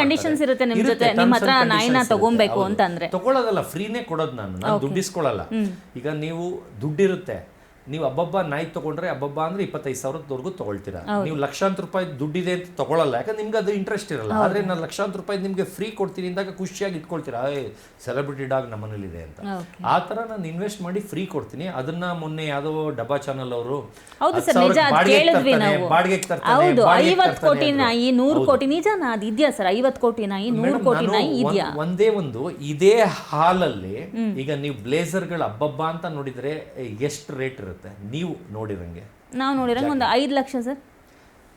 Conditions ಇರುತ್ತೆ ನಿಮ್ ಜೊತೆ, ನಿಮ್ಮ ಹತ್ರ ನಾಯಿನ ತಗೊಬೇಕು ಅಂತಂದ್ರೆ? ತಗೊಳ್ಳೋದಲ್ಲ, ಫ್ರೀನೇ ಕೊಡೋದು, ನಾನು ದುಡ್ಡಿಸ್ಕೊಳ್ಳಲ್ಲ. ಈಗ ನೀವು ದುಡ್ಡಿರುತ್ತೆ, ನೀವು ಅಬ್ಬಬ್ಬ ನಾಯಿ ತಗೊಂಡ್ರೆ ಅಬ್ಬಬ್ಬ ಅಂದ್ರೆ 25,000 ತಗೊಳ್ತೀರಾ. ನೀವು ಲಕ್ಷಾಂತರ ರೂಪಾಯಿ ದುಡ್ಡಿದೆ ಅಂತ ತಗೊಳ್ಳಲ್ಲ, ಯಾಕಂದ್ರೆ ನಿಮ್ಗೆ ಅದು ಇಂಟ್ರೆಸ್ಟ್ ಇರಲ್ಲ. ಆದ್ರೆ ನಾನು ಲಕ್ಷಾಂತರ ರೂಪಾಯಿ ನಿಮ್ಗೆ ಫ್ರೀ ಕೊಡ್ತೀನಿ ಅಂದಾಗ ಖುಷಿಯಾಗಿ ಇಟ್ಕೊಳ್ತೀರಾ, ಸೆಲೆಬ್ರಿಟಿ ಡಾಗ್ ನಮ್ಮನೇಲಿದೆ ಅಂತ. ಆ ತರ ನಾನು ಇನ್ವೆಸ್ಟ್ ಮಾಡಿ ಫ್ರೀ ಕೊಡ್ತೀನಿ. ಅದನ್ನ ಮೊನ್ನೆ ಯಾವ್ದೋ ಡಬ್ಬಾ ಚಾನಲ್ ಅವರು ಹೌದು ಸರ್, ನಿಜ ಕೇಳಿದ್ವಿ ನಾವು. ಹೌದು, 50 ಕೋಟಿ ನಾಯಿ 100 ಕೋಟಿ ನಿಜನಾ? ಅದು ಇದೆಯಾ ಸರ್? 50 ಕೋಟಿ ನಾಯಿ 100 ಕೋಟಿ ನಾಯಿ ಇದೆಯಾ? ಒಂದೇ ಒಂದು ಇದೇ ಹಾಲಲ್ಲಿ ಈಗ ನೀವು ಬ್ಲೇಸರ್ಗಳು ಅಬ್ಬಬ್ಬ ಅಂತ ನೋಡಿದ್ರೆ ಎಷ್ಟು ರೇಟ್ ಇರುತ್ತೆ ನೀವು ನೋಡಿರಂಗೆ? ನಾವು ನೋಡಿರಂಗೆ ಒಂದು 5 ಲಕ್ಷ ಸರ್.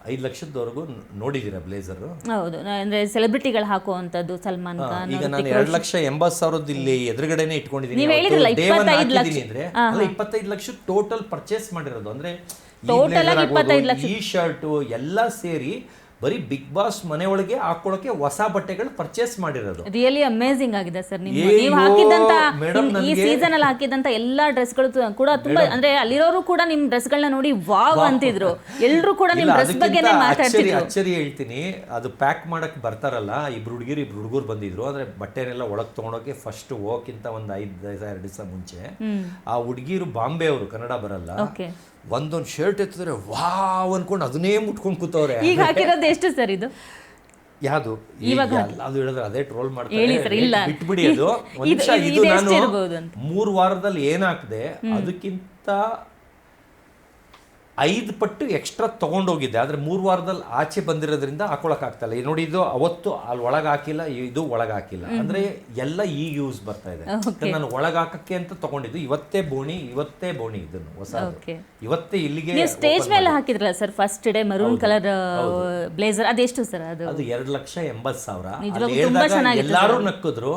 5 ಲಕ್ಷದವರೆಗೂ ನೋಡಿದೀರಾ ಬ್ಲೇಸರ್? ಹೌದು, ಅಂದ್ರೆ ಸೆಲೆಬ್ರಿಟಿಗಳು ಹಾಕುವಂತದ್ದು, ಸಲ್ಮಾನ್ ಖಾನ್. ಈಗ ನಾನು 2,80,000 ಇಲ್ಲಿ ಎದುರುಗಡೆನೆ ಇಟ್ಕೊಂಡಿದ್ದೀನಿ. ನೀವು ಹೇಳಿದ್ರಲ್ಲ 25 ಲಕ್ಷ ಅಂದ್ರೆ ಅಲ್ಲ, 25 ಲಕ್ಷ ಟೋಟಲ್ ಪರ್ಚೇಸ್ ಮಾಡಿರೋದು. ಅಂದ್ರೆ ಟೋಟಲ್ ಆಗಿ 25 ಲಕ್ಷ. ಈ ಶರ್ಟ್ ಎಲ್ಲ ಸೇರಿ ಬರೀ ಬಿಗ್ ಬಾಸ್ ಮನೆ ಒಳಗೆ ಹಾಕೊಳ್ಳೋಕೆ ಹೊಸ ಬಟ್ಟೆಗಳು ಪರ್ಚೇಸ್ ಮಾಡಿರೋದು. ರಿಯಲಿ ಅಮೇಜಿಂಗ್ ಆಗಿದೆ ಸರ್. ನೀವು ಹಾಕಿದಂತ ಈ ಸೀಸನ್ ಅಲ್ಲಿ ಹಾಕಿದಂತ ಎಲ್ಲಾ ಡ್ರೆಸ್ಗಳು ಕೂಡ ತುಂಬಾ, ಅಂದ್ರೆ ಅಲ್ಲಿರೋರು ಕೂಡ ನಿಮ್ ಡ್ರೆಸ್ಗಳನ್ನ ನೋಡಿ ವಾವ್ ಅಂತಿದ್ರು. ಎಲ್ಲರೂ ಕೂಡ ನಿಮ್ ಡ್ರೆಸ್ ಬಗ್ಗೆನೇ ಮಾತಾಡ್ತಿದ್ರು. ಅಚ್ಚರಿ ಹೇಳ್ತೀನಿ, ಅದು ಪ್ಯಾಕ್ ಮಾಡಕ್ ಬರ್ತಾರಲ್ಲ, ಇಬ್ರು ಹುಡುಗರು ಬಂದಿದ್ರು. ಅಂದ್ರೆ ಬಟ್ಟೆನೆಲ್ಲ ಒಳಗ್ ತಗೊಂಡೋಕೆ ಫಸ್ಟ್ ಹೋಗಕ್ಕಿಂತ ಒಂದು 5-2 ದಿವಸ ಮುಂಚೆ ಆ ಹುಡುಗಿರು ಬಾಂಬೆ ಅವರು, ಕನ್ನಡ ಬರಲ್ಲ, ಒಂದೊಂದು ಶರ್ಟ್ ಎತ್ತಿದ್ರೆ ವಾವ್ ಅನ್ಕೊಂಡು ಅದನ್ನೇ ಮುಟ್ಕೊಂಡು ಕೂತವ್ರೆ. ಈಗ ಹಾಕಿರೋದು ಎಷ್ಟು ಸರ್ ಇದು? ಯಾವುದು ಅದು ಹೇಳಿದ್ರೆ ಅದೇ ಟ್ರೋಲ್ ಮಾಡ್ತಾರೆ, ಬಿಟ್ಬಿಡಿ. ಅದು ಒಂದ್ ನಿಮಿಷ, ಇದು ನಾನು 3 ವಾರದಲ್ಲಿ ಏನಾಗ್ದೆ ಅದಕ್ಕಿಂತ 5 ಪಟ್ಟು ಎಕ್ಸ್ಟ್ರಾ ತಗೊಂಡೋಗಿದ್ದೆ. ಆದ್ರೆ 3 ವಾರದಲ್ಲಿ ಆಚೆ ಬಂದಿರೋದ್ರಿಂದ ಹಾಕೊಳಕ್ ಆಗ್ತಲ್ಲ. ನೋಡಿ, ಇದು ಅವತ್ತು ಅಲ್ಲಿ ಒಳಗೆ ಹಾಕಿಲ್ಲ, ಇದು ಒಳಗೆ ಹಾಕಿಲ್ಲ, ಅಂದ್ರೆ ಎಲ್ಲ ಈ ಯೂಸ್ ಬರ್ತಾ ಇದೆ. ನಾನು ಒಳಗೆ ಹಾಕಕ್ಕೆ ಅಂತ ತಗೊಂಡಿದ್ದು. ಇವತ್ತೇ ಬೋಣಿ ಇದನ್ನು ಹೊಸ ಇವತ್ತೇ ಇಲ್ಲಿಗೆ ಸ್ಟೇಜ್ ಮೇಲೆ ಹಾಕಿದ್ರಲ್ಲ sir first day, maroon colour blazer. ಅದೆಷ್ಟು ಸರ್? ಅದು 2,80,000. ಎಲ್ಲಾರು ನಕ್ಕಿದ್ರು,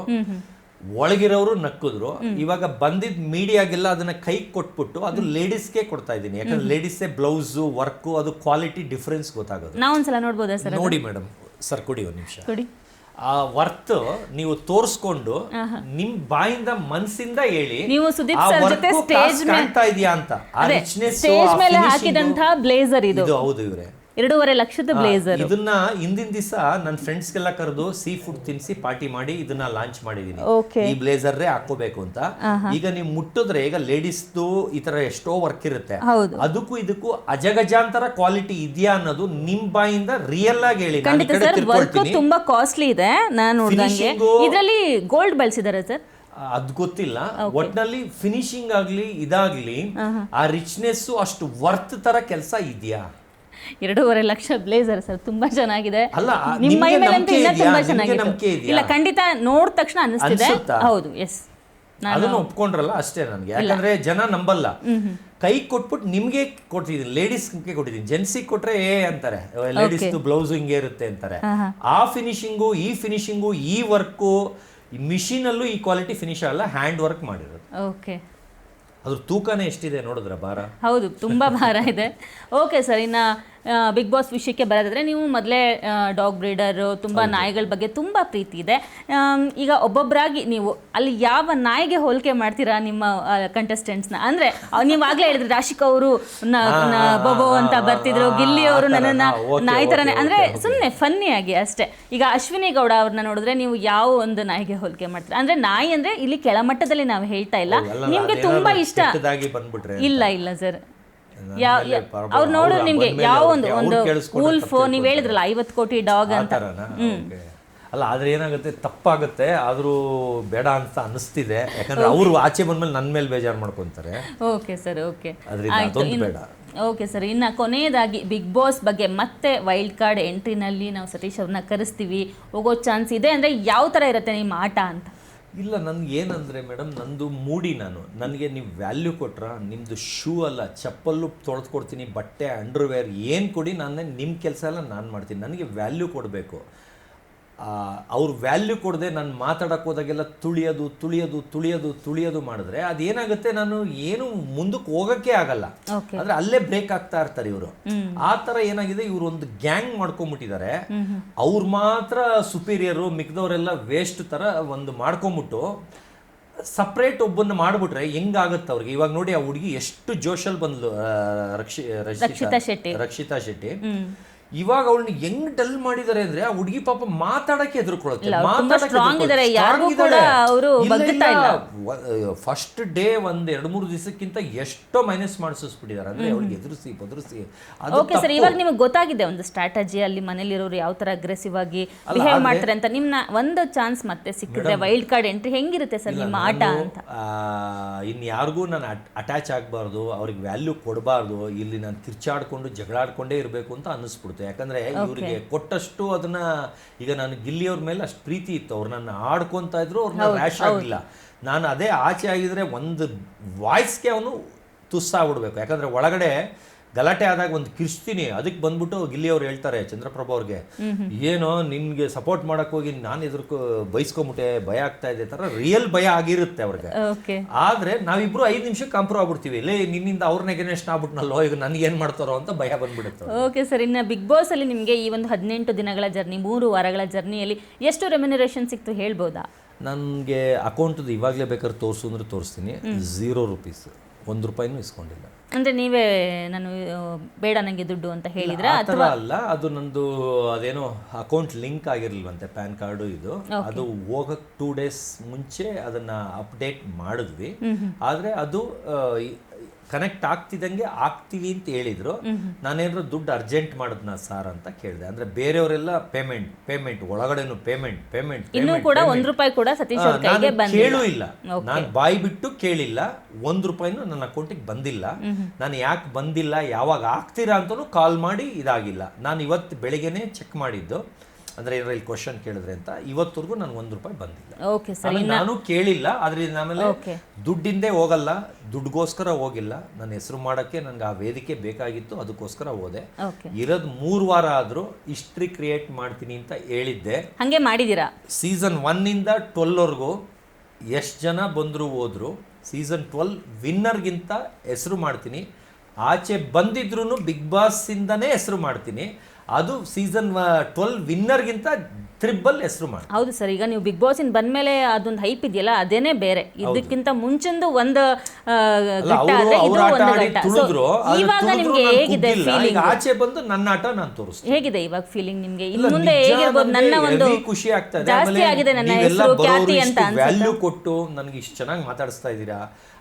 ಒಳಗಿರೋರು ನಕ್ಕಿದ್ರು. ಇವಾಗ ಬಂದಿದ್ ಮೀಡಿಯಾಗೆಲ್ಲ ಅದನ್ನ ಕೈ ಕೊಟ್ಬಿಟ್ಟು ಅದು ಲೇಡೀಸ್ಗೆ ಕೊಡ್ತಾ ಇದ್ದೀನಿ. ಯಾಕಂದ್ರೆ ಲೇಡೀಸೇ ಬ್ಲೌಸ್ ವರ್ಕ್, ಅದು ಕ್ವಾಲಿಟಿ ಡಿಫರೆನ್ಸ್ ಗೊತ್ತಾಗೋದು. ನಾವೊಂದ್ಸಲ ನೋಡ್ಬೋದಾ ಸರ್? ನೋಡಿ ಮೇಡಮ್, ಸರ್ ಕೊಡಿ ಒಂದು ನಿಮಿಷ. ಆ ವರ್ತ್ ನೀವು ತೋರಿಸ್ಕೊಂಡು ನಿಮ್ ಬಾಯಿಂದ ಮನಸ್ಸಿಂದ ಹೇಳಿ, ನೀವು ಸುದೀಪ್ ಸರ್ ಜೊತೆ ಸ್ಟೇಜ್ ಕಾಣ್ತಾ ಇದೆಯಾ ಅಂತ. ಆ ರಿಚ್ನೆಸ್, ಸ್ಟೇಜ್ ಮೇಲೆ ಹಾಕಿದಂತ ಬ್ಲೇಸರ್ ಇದು. ಹೌದು ಇವ್ರೆ, 2.5 ಲಕ್ಷದ ಬ್ಲೇಸರ್. ಇದನ್ನ ಹಿಂದಿನ ದಿವಸ ನನ್ನ ಫ್ರೆಂಡ್ಸ್ಗೆಲ್ಲ ಕರೆದು ಸೀ ಫುಡ್ ತಿನ್ಸಿ ಪಾರ್ಟಿ ಮಾಡಿ ಇದನ್ನ ಲಾಂಚ್ ಮಾಡಿದೀನಿ. ಈ ಬ್ಲೇಸರ್ರೇ ಹಾಕೋಬೇಕು ಅಂತ. ಈಗ ನೀವು ಮುಟ್ಟಿದ್ರೆ, ಈಗ ಲೇಡೀಸ್ದು ಈ ತರ ಎಷ್ಟೋ ವರ್ಕ್ ಇರುತ್ತೆ, ಅದಕ್ಕೂ ಇದಕ್ಕೂ ಅಜಗಜಾಂತರ ಕ್ವಾಲಿಟಿ ಇದೆಯಾ ಅನ್ನೋದು ನಿಮ್ ಬಾಯಿಂದ ರಿಯಲ್ ಆಗಿ ಹೇಳಿ. ವರ್ಕ್ ತುಂಬಾ ಕಾಸ್ಟ್ಲಿ ಇದೆ ನಾನು ನೋಡಿದಂಗೆ. ಇದರಲ್ಲಿ ಗೋಲ್ಡ್ ಬಳಸಿದ್ದಾರೆ ಸರ್? ಅದ್ ಗೊತ್ತಿಲ್ಲ. ಒಟ್ನಲ್ಲಿ ಫಿನಿಶಿಂಗ್ ಆಗ್ಲಿ ಇದಾಗ್ಲಿ ಆ ರಿಚ್ನೆಸ್ ಅಷ್ಟು ವರ್ತ್ ತರ ಕೆಲಸ ಇದೆಯಾ? 2.5 ಲಕ್ಷ ಬ್ಲೇಸರ್ ಸರ್, ತುಂಬಾ ಚೆನ್ನಾಗಿದೆ. ನಿಮ್ಮ ಮೈ ಮೇಲೆ ಅಂತೂ ಇನ್ನೂ ತುಂಬಾ ಚೆನ್ನಾಗಿದೆ. ಇಲ್ಲ, ಖಂಡಿತ ನೋಡಿದ ತಕ್ಷಣ ಅನಿಸ್ತಿದೆ. ಹೌದು, ಎಸ್, ಅದನ್ನು ಒಪ್ಕೊಂಡ್ರಲ್ಲ ಅಷ್ಟೇ ನನಗೆ. ಯಾಕಂದ್ರೆ ಜನ ನಂಬಲ್ಲ. ಕೈ ಕೊಟ್ಬಿಟ್ಟು ನಿಮ್ಗೆ ಕೊಟ್ಟಿದ್ದೀನಿ, ಲೇಡೀಸ್ಗೆ ಕೊಟ್ಟಿದ್ದೀನಿ. ಜೆಂಟ್ಸಿಗೆ ಕೊಟ್ರೆ ಅಂತಾರೆ, ಲೇಡೀಸ್ ಬ್ಲೌಸ್ ಹಿಂಗೆ ಇರುತ್ತೆ ಅಂತಾರೆ. ಆ ಫಿನಿಶಿಂಗು, ಈ ಫಿನಿಶಿಂಗು, ಈ ವರ್ಕು, ಮಿಷಿನ್ ಅಲ್ಲೂ ಈ ಕ್ವಾಲಿಟಿ ಫಿನಿಶ್ ಆಗಲ್ಲ, ಹ್ಯಾಂಡ್ ವರ್ಕ್ ಮಾಡಿರೋದು. ಓಕೆ, ಅದ್ರ ತೂಕನೇ ಎಷ್ಟಿದೆ ನೋಡಿದ್ರ? ಭಾರ? ಹೌದು, ತುಂಬಾ ಭಾರ ಇದೆ. ಓಕೆ ಸರ್, ಇನ್ನ ಬಿಗ್ ಬಾಸ್ ವಿಷಯಕ್ಕೆ ಬರೋದಾದ್ರೆ, ನೀವು ಮೊದಲೇ ಡಾಗ್ ಬ್ರೀಡರ್, ತುಂಬ ನಾಯಿಗಳ ಬಗ್ಗೆ ತುಂಬ ಪ್ರೀತಿ ಇದೆ. ಈಗ ಒಬ್ಬೊಬ್ಬರಾಗಿ ನೀವು ಅಲ್ಲಿ ಯಾವ ನಾಯಿಗೆ ಹೋಲಿಕೆ ಮಾಡ್ತೀರಾ ನಿಮ್ಮ ಕಂಟೆಸ್ಟೆಂಟ್ಸ್ನ? ಅಂದರೆ ನೀವಾಗಲೇ ಹೇಳಿದ್ರಿ, ರಾಶಿಕ್ ಅವರು ಬೊಬೋ ಅಂತ ಬರ್ತಿದ್ರು, ಗಿಲ್ಲಿ ಅವರು ನನ್ನನ್ನು ನಾಯಿ ಥರನೇ, ಅಂದರೆ ಸುಮ್ಮನೆ ಫನ್ನಿಯಾಗಿ ಅಷ್ಟೇ. ಈಗ ಅಶ್ವಿನಿ ಗೌಡ ಅವ್ರನ್ನ ನೋಡಿದ್ರೆ ನೀವು ಯಾವ ಒಂದು ನಾಯಿಗೆ ಹೋಲಿಕೆ ಮಾಡ್ತೀರಾ? ಅಂದರೆ ನಾಯಿ ಅಂದರೆ ಇಲ್ಲಿ ಕೆಳಮಟ್ಟದಲ್ಲಿ ನಾವು ಹೇಳ್ತಾ ಇಲ್ಲ, ನಿಮಗೆ ತುಂಬ ಇಷ್ಟ. ಇಲ್ಲ ಸರ್, ಅವ್ರು ನೋಡಿದ್ರೆ ನಿಮ್ಗೆ ಯಾವ ಒಂದು ವೂಲ್ಫ್, ನೀವ್ ಹೇಳಿದ್ರಲ್ಲ 50 ಕೋಟಿ ಡಾಗ್ ಅಂತ. ಅಲ್ಲ, ಆದ್ರೆ ಏನಾಗುತ್ತೆ, ತಪ್ಪಾಗುತ್ತೆ, ಆದ್ರೂ ಬೇಡ ಅಂತ ಅನಿಸ್ತಿದೆ. ಯಾಕಂದ್ರೆ ಅವರು ಆಚೆ ಬಂದ್ಮೇಲೆ ನನ್ನ ಮೇಲೆ ಬೇಜಾರು ಮಾಡ್ಕೊಂತಾರೆ. ಓಕೆ ಸರ್, ಓಕೆ, ಬೇಡ. ಓಕೆ ಸರ್, ಇನ್ನು ಕೊನೆಯದಾಗಿ ಬಿಗ್ ಬಾಸ್ ಬಗ್ಗೆ, ಮತ್ತೆ ವೈಲ್ಡ್ ಕಾರ್ಡ್ ಎಂಟ್ರಿನಲ್ಲಿ ನಾವು ಸತೀಶ್ ಅವ್ರನ್ನ ಕರೆಸ್ತೀವಿ, ಹೋಗೋ ಚಾನ್ಸ್ ಇದೆ ಅಂದರೆ ಯಾವ ಥರ ಇರುತ್ತೆ ನಿಮ್ಮ ಆಟ ಅಂತ? ಇಲ್ಲ, ನನ್ಗೆ ಏನಂದರೆ ಮೇಡಮ್, ನಂದು ಮೂಡಿ, ನನಗೆ ನೀವು ವ್ಯಾಲ್ಯೂ ಕೊಟ್ರ, ನಿಮ್ಮದು ಶೂ ಅಲ್ಲ ಚಪ್ಪಲ್ಲು ತೊಳೆದುಕೊಡ್ತೀನಿ, ಬಟ್ಟೆ ಅಂಡರ್ವೇರ್ ಏನು ಕೊಡಿ, ನಿಮ್ಮ ಕೆಲಸ ಎಲ್ಲ ನಾನು ಮಾಡ್ತೀನಿ. ನನಗೆ ವ್ಯಾಲ್ಯೂ ಕೊಡಬೇಕು. ಅವ್ರು ವ್ಯಾಲ್ಯೂ ಕೊಡದೆ ನಾನು ಮಾತಾಡಕ್ಕೆ ಹೋದಾಗೆಲ್ಲ ತುಳಿಯೋದು ಮಾಡಿದ್ರೆ ಅದೇನಾಗುತ್ತೆ, ನಾನು ಏನು ಮುಂದಕ್ಕೆ ಹೋಗೋಕ್ಕೆ ಆಗಲ್ಲ. ಅಂದ್ರೆ ಅಲ್ಲೇ ಬ್ರೇಕ್ ಆಗ್ತಾ ಇರ್ತಾರೆ ಇವರು. ಆ ಥರ ಏನಾಗಿದೆ, ಇವರು ಒಂದು ಗ್ಯಾಂಗ್ ಮಾಡ್ಕೊಂಬಿಟ್ಟಿದ್ದಾರೆ. ಅವ್ರು ಮಾತ್ರ ಸುಪೀರಿಯರು, ಮಿಕ್ದವರೆಲ್ಲ ವೇಸ್ಟ್ ಥರ ಒಂದು ಮಾಡ್ಕೊಂಬಿಟ್ಟು ಸಪ್ರೇಟ್ ಒಬ್ಬನ್ನ ಮಾಡಿಬಿಟ್ರೆ ಹೆಂಗಾಗುತ್ತೆ ಅವ್ರಿಗೆ? ಇವಾಗ ನೋಡಿ, ಆ ಹುಡುಗಿ ಎಷ್ಟು ಜೋಶಲ್ಲಿ ಬಂದ್ಲು, ರಕ್ಷಿತಾ ಶೆಟ್ಟಿ. ಇವಾಗ ಅವಳನ್ನ ಹೆಂಗ್ ಡಲ್ ಮಾಡಿದ್ದಾರೆ ಅಂದ್ರೆ ಆ ಹುಡುಗಿ ಪಾಪ ಮಾತಾಡಕ್ಕೆ ಎದುರ್ಕೊಳ್ಳುತ್ತೆ. ತುಂಬಾ strong ಇದಾರೆ, ಯಾರಿಗೂ ಕೂಡ ಅವರು ಬಗ್ಗುತ್ತಾ ಇಲ್ಲ. ಫಸ್ಟ್ ಡೇ ಒಂದ್ 2-3 ದಿವಸಕ್ಕಿಂತ ಎಷ್ಟೋ ಮೈನಸ್ ಮಾಡಿಸ್ಬಿಟ್ಟಿದ್ದಾರೆ. ಅಂದ್ರೆ ಅವಳಿಗೆ ಎದುರಿಸಿ ಬದುರಿಸಿ. ಓಕೆ ಸರ್, ಇವಾಗ ನಿಮಗೆ ಗೊತ್ತಾಗಿದೆ ಒಂದು ಸ್ಟ್ರಾಟಜಿ, ಅಲ್ಲಿ ಮನೇಲಿರೋರು ಯಾವ ತರ ಅಗ್ರೆಸಿವ್ ಆಗಿ ಬಿಹೇವ್ ಮಾಡ್ತಾರೆ ಅಂತ. ನಿಮ್ನ ಒಂದು ಚಾನ್ಸ್ ಮತ್ತೆ ಸಿಕ್ಕಿದ್ರೆ ವೈಲ್ಡ್ ಕಾರ್ಡ್ ಎಂಟ್ರಿ ಹೆಂಗಿರುತ್ತೆ ಸರ್ ನಿಮ್ಮ ಆಟ ಅಂತ? ಇನ್ಯಾರಿಗೂ ನಾನು ಅಟ್ಯಾಚ್ ಆಗಬಾರ್ದು, ಅವ್ರಿಗೆ ವ್ಯಾಲ್ಯೂ ಕೊಡಬಾರ್ದು, ಇಲ್ಲಿ ನಾನು ಕಿರ್ಚಾಡ್ಕೊಂಡು ಜಗಳಾಡ್ಕೊಂಡೇ ಇರಬೇಕು ಅಂತ ಅನ್ನಿಸ್ಬಿಡುತ್ತೆ. ಯಾಕಂದ್ರೆ ಇವರಿಗೆ ಕೊಟ್ಟಷ್ಟು ಅದನ್ನ, ಈಗ ನಾನು ಗಿಲ್ಲಿಯವ್ರ ಮೇಲೆ ಅಷ್ಟು ಪ್ರೀತಿ ಇತ್ತು, ಅವ್ರು ನನ್ನ ಆಡ್ಕೊಂತ ಇದ್ರು, ಅವ್ರನ್ನ ರ್ಯಾಶ್ ಆಗಿಲ್ಲ. ನಾನು ಅದೇ ಆಚೆ ಆಗಿದ್ರೆ ಒಂದು ವಾಯ್ಸ್ಗೆ ಅವನು ತುಸ್ಸಾಗ್ಬಿಡ್ಬೇಕು. ಯಾಕಂದ್ರೆ ಒಳಗಡೆ ಗಲಾಟೆ ಆದಾಗ ಒಂದು ಕಿರ್ಸ್ತೀನಿ, ಅದಕ್ಕೆ ಬಂದ್ಬಿಟ್ಟು ಗಿಲ್ಲಿಯವ್ರು ಹೇಳ್ತಾರೆ ಚಂದ್ರಪ್ರಭಾ ಅವ್ರಿಗೆ, ಏನೋ ನಿನ್ಗೆ ಸಪೋರ್ಟ್ ಮಾಡಕ್ ಹೋಗಿ ನಾನು ಬೈಸ್ಕೊಂಬಿಟ್ಟೆ, ಭಯ ಆಗ್ತಾ ಇದೆ ತರ ರಿಯಲ್ ಭಯ ಆಗಿರುತ್ತೆ ಅವ್ರಿಗೆ. ಆದ್ರೆ ನಾವಿಬ್ರು 5 ನಿಮಿಷಕ್ಕೆ ಕಾಂಪ್ರೋ ಆಗ್ಬಿಡ್ತೀವಿ, ಲೇ ನಿನ್ನಿಂದ ಅವ್ರನ್ನ ಎಗನೆಸ್ಟ್ ಆಗ್ಬಿಟ್ನಲ್ಲೋ, ಈಗ ನನ್ಗೆ ಏನ್ ಮಾಡ್ತಾರೋ ಅಂತ ಭಯ ಬಂದ್ಬಿಡುತ್ತೆ. ಓಕೆ ಸರ್, ಇನ್ನು ಬಿಗ್ ಬಾಸ್ ಅಲ್ಲಿ ನಿಮಗೆ ಈ ಒಂದು 18 ದಿನಗಳ ಜರ್ನಿ, 3 ವಾರಗಳ ಜರ್ನಿಯಲ್ಲಿ ಎಷ್ಟು ರೆಮ್ಯುನರೇಷನ್ ಸಿಕ್ತು ಹೇಳ್ಬೋದಾ? ನನಗೆ ಅಕೌಂಟ್ದು ಇವಾಗಲೇ ಬೇಕಾದ್ರೆ ತೋರಿಸು ಅಂದ್ರೆ ತೋರಿಸ್ತೀನಿ. 0 ರೂಪೀಸ್, 1 ರೂಪಾಯಿನೂ ಇಸ್ಕೊಂಡಿಲ್ಲ. ಅಂದ್ರೆ ನೀವೇ ನಾನು ಬೇಡ ನನಗೆ ದುಡ್ಡು ಅಂತ ಹೇಳಿದ್ರೆ ಅಥವಾ ಅಲ್ಲ, ಅದು ನಂದು ಅದೇನೋ ಅಕೌಂಟ್ ಲಿಂಕ್ ಆಗಿರ್ಲಿಲ್ವಂತೆ, ಪ್ಯಾನ್ ಕಾರ್ಡು ಇದು. ಅದು ಹೋಗಕ್ಕೆ 2 ಡೇಸ್ ಮುಂಚೆ ಅದನ್ನ ಅಪ್ಡೇಟ್ ಮಾಡಿದ್ವಿ. ಆದ್ರೆ ಅದು ಕನೆಕ್ಟ್ ಆಗ್ತಿದ್ದಂಗೆ ಆಗ್ತೀವಿ ಅಂತ ಹೇಳಿದ್ರು. ನಾನೇನಾದ್ರು ದುಡ್ಡು ಅರ್ಜೆಂಟ್ ಮಾಡಿದ್ನ ಸಾರ್ ಅಂತ ಕೇಳಿದೆ. ಅಂದ್ರೆ ಬೇರೆಯವರೆಲ್ಲ ಪೇಮೆಂಟ್ ಒಳಗಡೆನು ಪೇಮೆಂಟ್ ಇನ್ನೂ ಕೂಡ 1 ರೂಪಾಯಿ ಕೂಡ ಸತೀಶ್ ಅವ್ರ ಕೈಗೆ ಬಂದಿಲ್ಲ. ಕೇಳೂ ಇಲ್ಲ, ನಾನು ಬಾಯಿ ಬಿಟ್ಟು ಕೇಳಿಲ್ಲ, 1 ರೂಪಾಯಿನೂ ನನ್ನ ಅಕೌಂಟಿಗೆ ಬಂದಿಲ್ಲ. ನಾನು ಯಾಕೆ ಬಂದಿಲ್ಲ, ಯಾವಾಗ ಆಗ್ತೀರಾ ಅಂತಲೂ ಕಾಲ್ ಮಾಡಿ ಇದಾಗಿಲ್ಲ. ನಾನು ಇವತ್ತು ಬೆಳಿಗ್ಗೆನೆ ಚೆಕ್ ಮಾಡಿದ್ದು, ಅಂದ್ರೆ ಏನಾರ ಇಲ್ಲಿ ಕ್ವಶನ್ ಕೇಳಿದ್ರೆ ಅಂತ. ಇವತ್ತವರೆಗೂ ನಾನು 1 ರೂಪಾಯಿ ಬಂದಿಲ್ಲ. ನಾನು ಕೇಳಿಲ್ಲ, ಆದ್ರಿಂದ ಆಮೇಲೆ ದುಡ್ಡಿಂದೇ ಹೋಗಲ್ಲ, ದುಡ್ಗೋಸ್ಕರ ಹೋಗಿಲ್ಲ. ನನ್ನ ಹೆಸರು ಮಾಡಕ್ಕೆ ನನ್ಗೆ ಆ ವೇದಿಕೆ ಬೇಕಾಗಿತ್ತು, ಅದಕ್ಕೋಸ್ಕರ ಹೋದೆ. ಇರೋದು 3 ವಾರ ಆದ್ರೂ ಹಿಸ್ಟ್ರಿ ಕ್ರಿಯೇಟ್ ಮಾಡ್ತೀನಿ ಅಂತ ಹೇಳಿದ್ದೆ. ಹಂಗೆ ಮಾಡಿದೀರಾ? ಸೀಸನ್ 1 ಇಂದ 12 ವರೆಗೂ ಎಷ್ಟು ಜನ ಬಂದ್ರು ಹೋದ್ರು, ಸೀಸನ್ 12 ವಿನ್ನರ್ಗಿಂತ ಹೆಸರು ಮಾಡ್ತೀನಿ. ಆಚೆ ಬಂದಿದ್ರು ಬಿಗ್ ಬಾಸ್ ಇಂದನೇ ಹೆಸರು ಮಾಡ್ತೀನಿ. ಅದು ಸೀಸನ್ 12 ವಿನ್ನರ್ಗಿಂತ ಟ್ರಿಬಲ್ ಹೆಸರು ಮಾಡಿ. ಹೌದು ಸರ್, ಈಗ ನೀವು ಬಿಗ್ ಬಾಸ್ ಇಂದ ಬಂದ್ಮೇಲೆ ಅದೊಂದು ಹೈಪ್ ಇದೆಯಲ್ಲ, ಅದೇನೇ ಬೇರೆ. ಇದಕ್ಕಿಂತ ಮುಂಚೆಂದು ಒಂದು ಇವಾಗ ನಿಮ್ಗೆ ಹೇಗಿದೆ ಫೀಲಿಂಗ್? ಆಚೆ ಬಂದು ನನ್ನ ಆಟ ನಾನು ತೋರಿಸ್ತೀನಿ. ಹೇಗಿದೆ ಇವಾಗ ಫೀಲಿಂಗ್ ನಿಮ್ಗೆ? ಇನ್ನು ಮುಂದೆ ಹೇಗಿರ್ಬೋದು? ನನ್ನ ಒಂದು ಖುಷಿ ಆಗ್ತದೆ, ಜಾಸ್ತಿ ಆಗಿದೆ ನನ್ನ ಹೆಸರು, ಖ್ಯಾತಿ ಅಂತ ವ್ಯಾಲ್ಯೂ ಕೊಟ್ಟು ನನಗೆ ಇಷ್ಟು ಚೆನ್ನಾಗಿ ಮಾತಾಡಿಸ್ತಾ ಇದ್ದೀರಾ.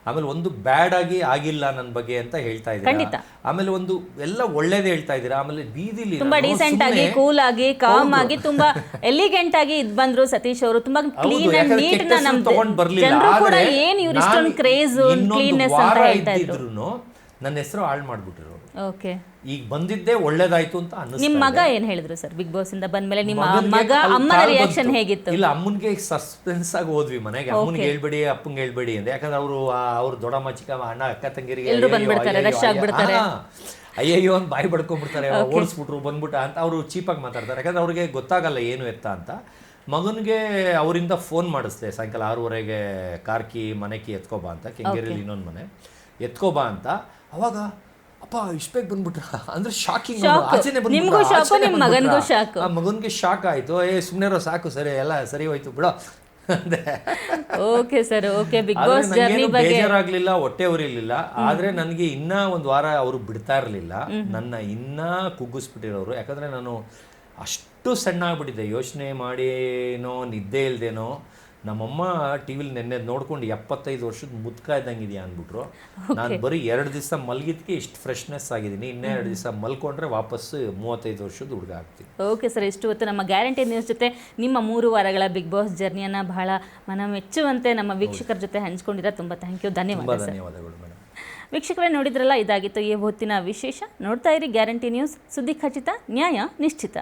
ಆಮೇಲೆ ಒಂದು ಬ್ಯಾಡ್ ಆಗಿ ಆಗಿಲ್ಲ ನನ್ನ ಬಗ್ಗೆ ಅಂತ ಹೇಳ್ತಾ ಇದ್ದೀರಾ. ಆಮೇಲೆ ಒಂದು ಎಲ್ಲ ಒಳ್ಳೇದೇ ಹೇಳ್ತಾ ಇದ್ದೀರಾ. ಆಮೇಲೆ ಬೀದಿಲಿ ತುಂಬಾ ಡೀಸೆಂಟ್ ಆಗಿ, ಕೂಲ್ ಆಗಿ, ಕಾಮ್ ಆಗಿ, ತುಂಬಾ ಎಲಿಗೆಂಟ್ ಆಗಿ ಇದ್ ಬಂದ್ರು ಸತೀಶ್ ಅವರು. ತುಂಬಾ ಕ್ಲೀನ್ ಅಂಡ್ ನೀಟ್ ನ ನಮ್ದು ಜನರು ಕೂಡ ಏನ್ ಇವ್ರು ಇಷ್ಟೊಂದು ಕ್ರೇಜ್ ಕ್ಲೀನ್ನೆಸ್ ಅಂತ ಹೇಳ್ತಾ ಇದ್ರು. ನನ್ನ ಹೆಸರು ಹಾಳು ಮಾಡ್ಬಿಟ್ಟಿರೋರು. ಓಕೆ, ಈಗ ಬಂದಿದ್ದೇ ಒಳ್ಳೇದಾಯ್ತು ಅಂತ ಅನ್ನಿಸ್ತು. ನಿಮ್ಮ ಮಗ ಏನ್ ಹೇಳಿದ್ರು ಸರ್ ಬಿಗ್ ಬಾಸ್ ಇಂದ ಬಂದ್ಮೇಲೆ? ನಿಮ್ಮ ಮಗ ಅಮ್ಮನ ರಿಯಾಕ್ಷನ್ ಹೇಗಿತ್ತು? ಇಲ್ಲ, ಅಮ್ಮನ್ಗೆ ಸಸ್ಪೆನ್ಸ್ ಆಗಿ ಹೋದ್ವಿ ಮನೆಗೆ. ಅಮ್ಮನ್ಗೆ ಹೇಳ್ಬೇಡಿ, ಅಪ್ಪಂಗೆ ಹೇಳ್ಬೇಡಿ ಅಂತ. ಯಾಕಂದ್ರೆ ಅವ್ರು ದೊಡ್ಡಮ್ಮ ಚಿಕ್ಕಮ್ಮ ಅಣ್ಣ ಅಕ್ಕ ತಂಗಿರಿಗೆ ಅಯ್ಯಯ್ಯೋ ಅಂತ ಬಾಯಿ ಬಡ್ಕೊಂಡ್ಬಿಡ್ತಾರೆ, ಓಡಿಸ್ಬಿಟ್ರು ಬಂದ್ಬಿಟ್ಟ ಅಂತ ಅವ್ರು ಚೀಪಾಗಿ ಮಾತಾಡ್ತಾರೆ. ಯಾಕಂದ್ರೆ ಅವ್ರಿಗೆ ಗೊತ್ತಾಗಲ್ಲ ಏನು ಎತ್ತ ಅಂತ. ಮಗನಿಗೆ ಅವರಿಂದ ಫೋನ್ ಮಾಡಿಸ್ದೆ ಸಾಯಂಕಾಲ 6:30ಗೆ, ಕಾರ್ಕಿ ಮನೆಗೆ ಎತ್ಕೋಬಾ ಅಂತ, ಕೆಂಗೇರಿಯಲ್ಲಿ ಇನ್ನೊಂದು ಮನೆ ಎತ್ಕೋಬಾ ಅಂತ. ಅವಾಗ ಅಪ್ಪ ಇಷ್ಟು ಬೇಗ ಬಂದ್ಬಿಟ್ರ ಅಂದ್ರೆ ಶಾಕಿಂಗ್. ಆಚೆನೆ ಮಗನ್ಗೆ ಶಾಕ್ ಆಯ್ತು. ಸುಮ್ಮನೆ ಸಾಕು, ಸರಿ ಎಲ್ಲ ಸರಿ ಹೋಯ್ತು ಬಿಡೋ. Okay sir, okay. Bigg Boss journey ಬಗ್ಗೆ ಬೇಜಾರಾಗ್ಲಿಲ್ಲ, ಹೊಟ್ಟೆ ಉರಿಲಿಲ್ಲ. ಆದ್ರೆ ನನಗೆ ಇನ್ನ ಒಂದು ವಾರ ಅವರು ಬಿಡ್ತಾ ಇರಲಿಲ್ಲ, ನನ್ನ ಇನ್ನ ಕುಗ್ಗಿಸ್ಬಿಟ್ಟಿರೋರು. ಯಾಕಂದ್ರೆ ನಾನು ಅಷ್ಟು ಸಣ್ಣ ಆಗ್ಬಿಟ್ಟಿದ್ದೆ, ಯೋಚನೆ ಮಾಡಿನೋ ನಿದ್ದೆ ಇಲ್ದೇನೋ. ನಮ್ಮಮ್ಮ ಟಿವಿಲಿ ನೆನ್ನೆ ನೋಡ್ಕೊಂಡು 75 ವರ್ಷದ ಮುದ್ಕ ಇದ್ದಂಗಿದೆಯಾ ಅಂದ್ಬಿಟ್ರು. ನಾನು ಬರೀ 2 ದಿವಸ ಮಲಗಿದ್ಕೆ ಇಷ್ಟು ಫ್ರೆಶ್ನೆಸ್ ಆಗಿದ್ದೀನಿ. ಇನ್ನೇ 2 ದಿವಸ ಮಲ್ಕೊಂಡ್ರೆ ವಾಪಸ್ 35 ವರ್ಷದ ಹುಡುಗ ಆಗ್ತೀನಿ. ಓಕೆ ಸರ್, ಇಷ್ಟು ಹೊತ್ತು ನಮ್ಮ ಗ್ಯಾರಂಟಿ ನ್ಯೂಸ್ ಜೊತೆ ನಿಮ್ಮ 3 ವಾರಗಳ ಬಿಗ್ ಬಾಸ್ ಜರ್ನಿಯನ್ನು ಬಹಳ ಮನಮೆಚ್ಚುವಂತೆ ನಮ್ಮ ವೀಕ್ಷಕರ ಜೊತೆ ಹಂಚ್ಕೊಂಡಿರ. ತುಂಬ ಥ್ಯಾಂಕ್ ಯು, ಧನ್ಯವಾದಗಳು ಮೇಡಮ್. ವೀಕ್ಷಕರೇ, ನೋಡಿದ್ರಲ್ಲ, ಇದಾಗಿತ್ತು ಈ ಹೊತ್ತಿನ ವಿಶೇಷ. ನೋಡ್ತಾ ಇರಿ ಗ್ಯಾರಂಟಿ ನ್ಯೂಸ್, ಸುದ್ದಿ ಖಚಿತ, ನ್ಯಾಯ ನಿಶ್ಚಿತ.